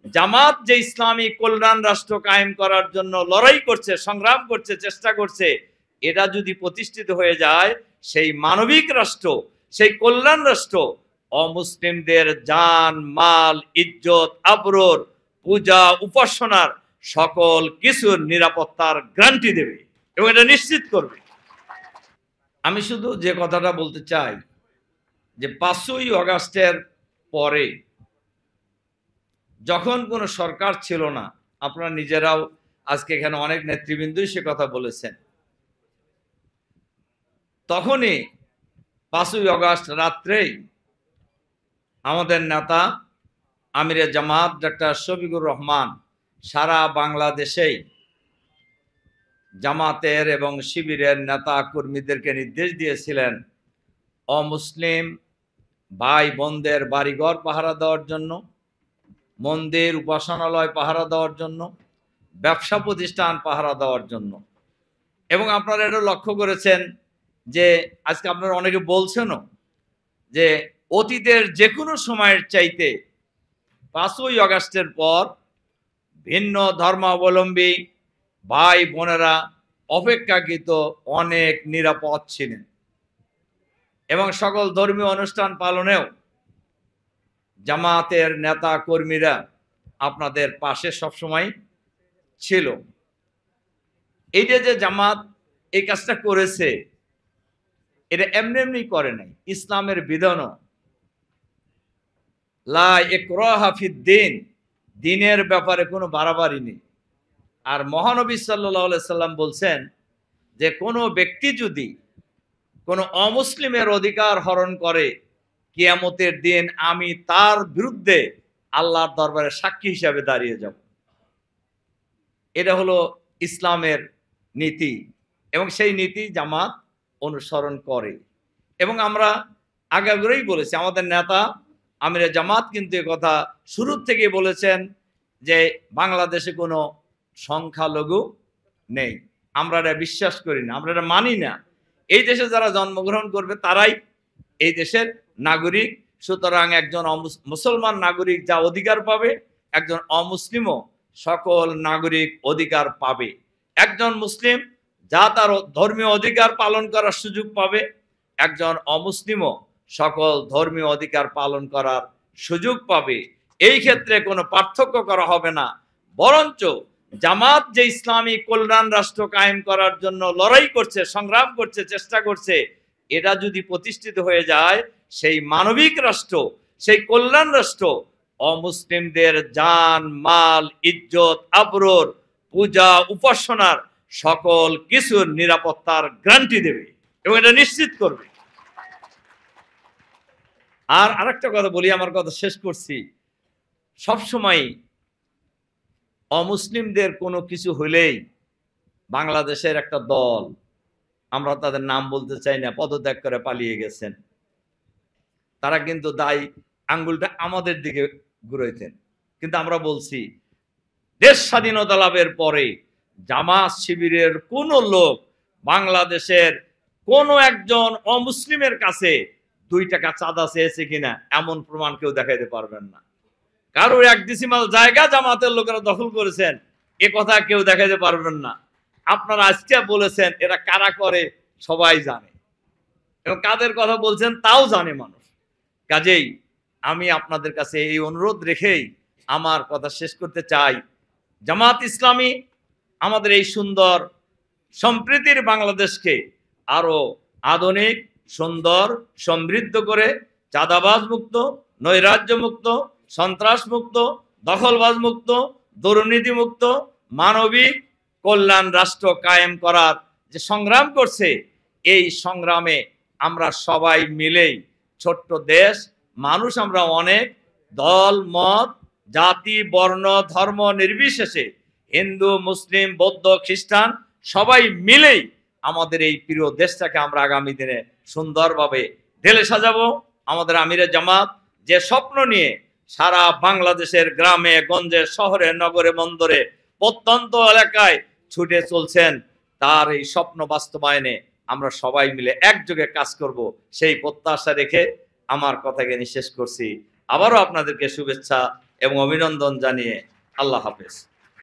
জামাত যে ইসলামী কল্যাণ রাষ্ট্র কায়েম করার জন্য লড়াই করছে, সংগ্রাম করছে, চেষ্টা করছে, এটা যদি প্রতিষ্ঠিত হয়ে যায়, সেই মানবিক রাষ্ট্র, সেই কল্যাণ রাষ্ট্র অমুসলিমদের জান মাল ইজ্জত আবরুর পূজা উপাসনার সকল কিছুর নিরাপত্তার গ্যারান্টি দেবে এবং এটা নিশ্চিত করবে। আমি শুধু যে কথাটা বলতে চাই যে 5ই আগস্টের পরে যখন কোনো সরকার ছিল না, আপনারা নিজেরাও আজকে এখানে অনেক নেতৃবৃন্দই সে কথা বলেছেন, তখনই 5ই আগস্ট রাত্রেই আমাদের নেতা আমিরে জামাত ডক্টর শফিকুর রহমান সারা বাংলাদেশেই জামাতের এবং শিবিরের নেতা কর্মীদেরকে নির্দেশ দিয়েছিলেন অমুসলিম ভাই বোনদের বাড়িঘর পাহারা দেওয়ার জন্য, মন্দির উপাসনালয় পাহারা দেওয়ার জন্য, ব্যবসা প্রতিষ্ঠান পাহারা দেওয়ার জন্য। এবং আপনারা এটা লক্ষ্য করেছেন যে আজকে আপনারা অনেকে বলছেনও যে অতীতের যে কোনো সময়ের চাইতে 5ই আগস্টের পর ভিন্ন ধর্মাবলম্বী ভাই বোনেরা অপেক্ষাকৃত অনেক নিরাপদ ছিলেন এবং সকল ধর্মীয় অনুষ্ঠান পালনেও জামাতের নেতা কর্মীরা আপনাদের পাশে সবসময় ছিল। এইটা যে জামাত এই কাজটা করেছে, এটা এমনি এমনি করে নাই, ইসলামের বিধানও লা ইকরাহা ফিদ্দিন, দিনের ব্যাপারে কোনো বাড়াবাড়ি নেই। আর মহানবী সাল্লাল্লাহু আলাইহি সাল্লাম বলছেন যে কোনো ব্যক্তি যদি কোনো অমুসলিমের অধিকার হরণ করে, কিয়ামতের দিন আমি তার বিরুদ্ধে আল্লাহর দরবারে সাক্ষী হিসাবে দাঁড়িয়ে যাব। এটা হলো ইসলামের নীতি এবং সেই নীতি জামাত অনুসরণ করে। এবং আমরা আগেই বলেছি, আমাদের নেতা আমিরে জামাত কিন্তু এ কথা শুরুর থেকে বলেছেন যে বাংলাদেশে কোনো সংখ্যালঘু নেই, আমরা এটা বিশ্বাস করি না, আমরা এটা মানি না। এই দেশে যারা জন্মগ্রহণ করবে তারাই এই দেশের নাগরিক। সুতরাং একজন মুসলমান নাগরিক যা অধিকার পাবে, একজন অমুসলিমও সকল নাগরিক অধিকার পাবে। একজন মুসলিম যা তার ধর্মীয় অধিকার পালন করার সুযোগ পাবে, একজন অমুসলিমও সকল ধর্মীয় অধিকার পালন করার সুযোগ পাবে। এই ক্ষেত্রে কোনো পার্থক্য করা হবে না, বরঞ্চ জামাত যে ইসলামী কল্যাণ রাষ্ট্র কায়েম করার জন্য লড়াই করছে, সংগ্রাম করছে, চেষ্টা করছে, এটা যদি প্রতিষ্ঠিত হয়ে যায়, সেই মানবিক রাষ্ট্র, সেই কল্যাণ রাষ্ট্র অমুসলিমদের জান মাল ইজ্জত আবরুর পূজা উপাসনার সকল কিছুর নিরাপত্তার গ্যারান্টি দেবে এবং এটা নিশ্চিত করবে। আর আরেকটা কথা বলি, আমার কথা শেষ করছি। সবসময় অমুসলিমদের কোনো কিছু হলেই বাংলাদেশের একটা দল, আমরা তাদের নাম বলতে চাই না, পদত্যাগ করে পালিয়ে গেছেন, তারা কিন্তু দায়ী আঙ্গুলটা আমাদের দিকে ঘুরাইতেন। কিন্তু আমরা বলছি, দেশ স্বাধীনতা লাভের পরে জামাত শিবিরের কোন লোক বাংলাদেশের কোন একজন অমুসলিমের কাছে 2 টাকা চাঁদা চেয়েছে কিনা এমন প্রমাণ কেউ দেখাইতে পারবেন না। কারোর 1 ডিসিমাল জায়গা জামাতের লোকেরা দখল করেছেন, এ কথা কেউ দেখাইতে পারবেন না। আপনারা আজকে বলেছেন, এরা কারা করে সবাই জানে এবং কাদের কথা বলছেন তাও জানে মানুষ। কাজেই আমি আপনাদের কাছে এই অনুরোধ রেখেই আমার কথা শেষ করতে চাই। জামাত ইসলামী আমাদের এই সুন্দর সম্প্রীতির বাংলাদেশকে আরো আধুনিক, সুন্দর, সমৃদ্ধ করে চাঁদাবাজ মুক্ত, নৈরাজ্য মুক্ত, সন্ত্রাস মুক্ত, দখলবাজ মুক্ত, দুর্নীতি মুক্ত, মানবিক কল্যাণ রাষ্ট্র কায়েম করার যে সংগ্রাম করছে, এই সংগ্রামে আমরা সবাই মিলেই, ছোট্ট দেশ, মানুষ আমরা অনেক, দল মত জাতি বর্ণ ধর্ম নির্বিশেষে, হিন্দু মুসলিম বৌদ্ধ খ্রিস্টান সবাই মিলেই আমাদের এই প্রিয় দেশটাকে আমরা আগামী দিনে সুন্দরভাবে ঢেলে সাজাবো। আমাদের আমিরে জামাত যে স্বপ্ন নিয়ে সারা বাংলাদেশের গ্রামে গঞ্জে শহরে নগরে বন্দরে প্রত্যন্ত এলাকায় ছুটে চলছেন, তার এই স্বপ্ন বাস্তবায়নে আমরা সবাই মিলে একযোগে কাজ করব, সেই প্রত্যাশা রেখে আমার কথাকে শেষ করছি। আবারও আপনাদেরকে শুভেচ্ছা এবং অভিনন্দন জানিয়ে আল্লাহ হাফেজ।